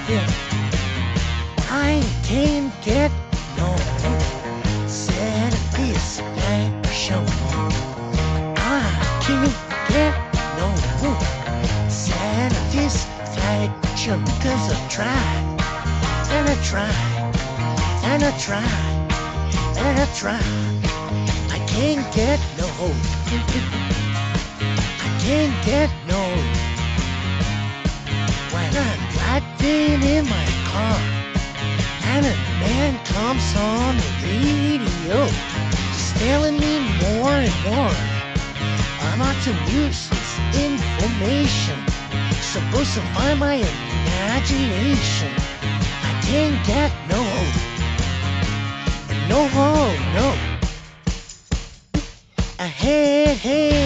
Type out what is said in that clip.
Yeah. I can't get no satisfaction. I can't get no satisfaction because I tried and I tried and I tried and I tried. I can't get no. I can't get no. When I'm driving in my car and a man comes on the radio, just telling me more and more about some useless information, supposed to find my imagination. I can't get no, no. Hey, hey.